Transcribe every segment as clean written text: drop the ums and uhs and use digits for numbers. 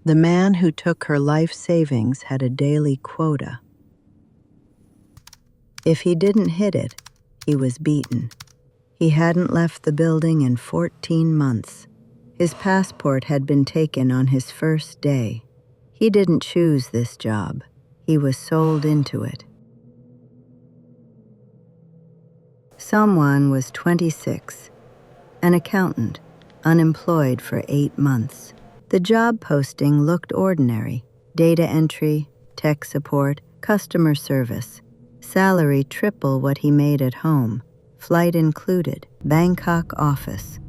The man who took her life savings had a daily quota. If he didn't hit it, he was beaten. He hadn't left the building in 14 months. His passport had been taken on his first day. He didn't choose this job. He was sold into it. Someone was 26, an accountant, unemployed for 8 months. The job posting looked ordinary: data entry, tech support, customer service. Salary triple what he made at home, flight included, Bangkok office.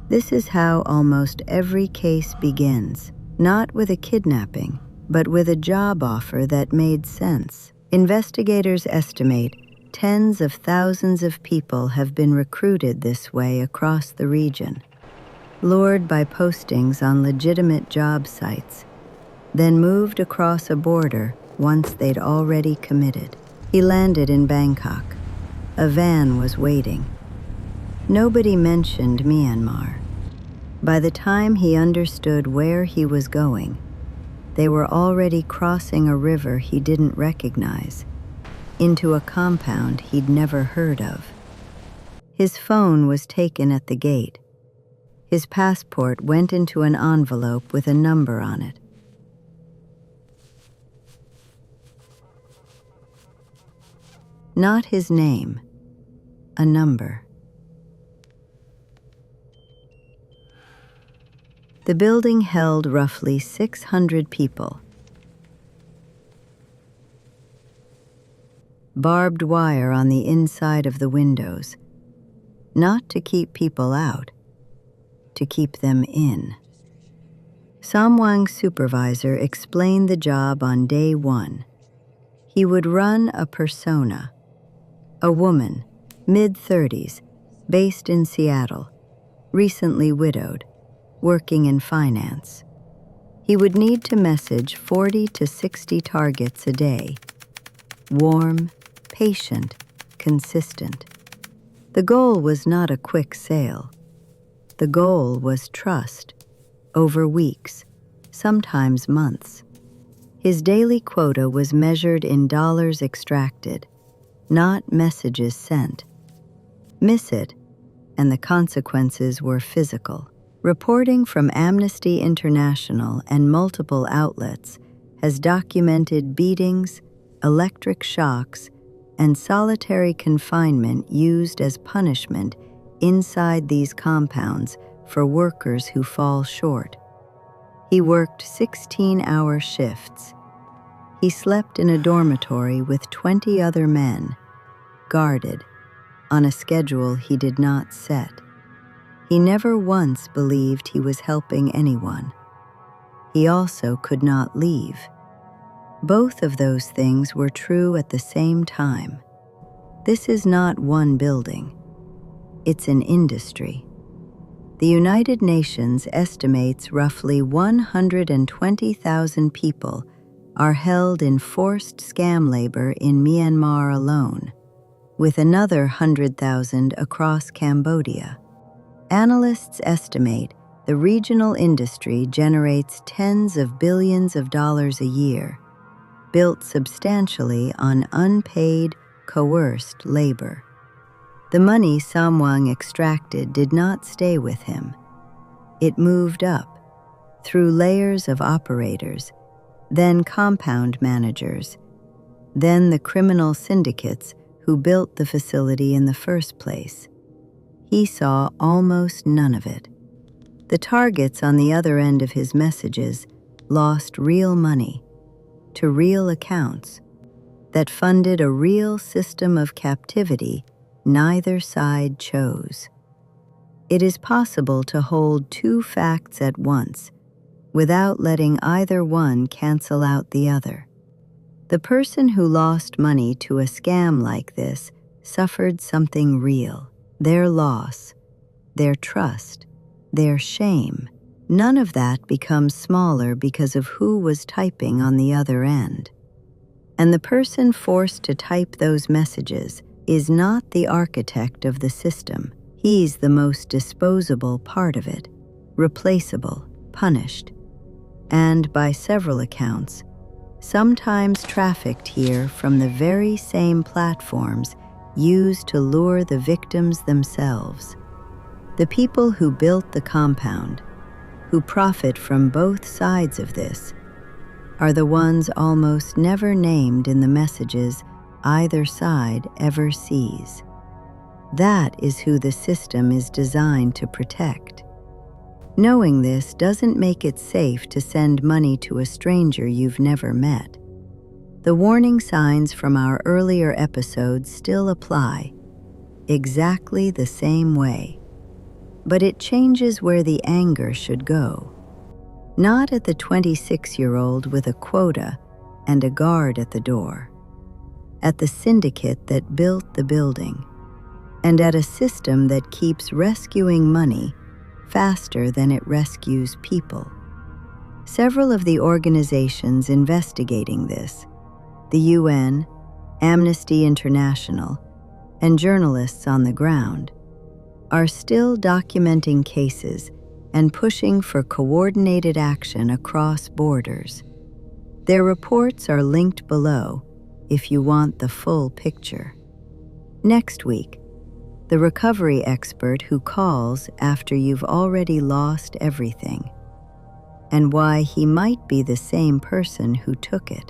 This is how almost every case begins, not with a kidnapping, but with a job offer that made sense. Investigators estimate tens of thousands of people have been recruited this way across the region, lured by postings on legitimate job sites, then moved across a border once they'd already committed. He landed in Bangkok. A van was waiting. Nobody mentioned Myanmar. By the time he understood where he was going, they were already crossing a river he didn't recognize, into a compound he'd never heard of. His phone was taken at the gate. His passport went into an envelope with a number on it. Not his name, a number. The building held roughly 600 people. Barbed wire on the inside of the windows, not to keep people out, to keep them in. Samwang's supervisor explained the job on day 1. He would run a persona, a woman, mid-30s, based in Seattle, recently widowed, working in finance. He would need to message 40 to 60 targets a day. Warm, patient, consistent. The goal was not a quick sale. The goal was trust, over weeks, sometimes months. His daily quota was measured in dollars extracted, not messages sent. Miss it, and the consequences were physical. Reporting from Amnesty International and multiple outlets has documented beatings, electric shocks, and solitary confinement used as punishment inside these compounds for workers who fall short. He worked 16-hour shifts. He slept in a dormitory with 20 other men, guarded, on a schedule he did not set. He never once believed he was helping anyone. He also could not leave. Both of those things were true at the same time. This is not one building. It's an industry. The United Nations estimates roughly 120,000 people are held in forced scam labor in Myanmar alone, with another 100,000 across Cambodia. Analysts estimate the regional industry generates tens of billions of dollars a year, built substantially on unpaid, coerced labor. The money Samwang extracted did not stay with him. It moved up, through layers of operators, then compound managers, then the criminal syndicates who built the facility in the first place. He saw almost none of it. The targets on the other end of his messages lost real money to real accounts that funded a real system of captivity neither side chose. It is possible to hold two facts at once without letting either one cancel out the other. The person who lost money to a scam like this suffered something real. Their loss, their trust, their shame. None of that becomes smaller because of who was typing on the other end. And the person forced to type those messages is not the architect of the system. He's the most disposable part of it, replaceable, punished. and by several accounts, sometimes trafficked here from the very same platforms used to lure the victims themselves. The people who built the compound, who profit from both sides of this, are the ones almost never named in the messages either side ever sees. That is who the system is designed to protect. Knowing this doesn't make it safe to send money to a stranger you've never met. The warning signs from our earlier episodes still apply, exactly the same way. But it changes where the anger should go. Not at the 26-year-old with a quota and a guard at the door. At the syndicate that built the building, and at a system that keeps rescuing money faster than it rescues people. Several of the organizations investigating this, the UN, Amnesty International, and journalists on the ground, are still documenting cases and pushing for coordinated action across borders. Their reports are linked below if you want the full picture. Next week, the recovery expert who calls after you've already lost everything, and why he might be the same person who took it.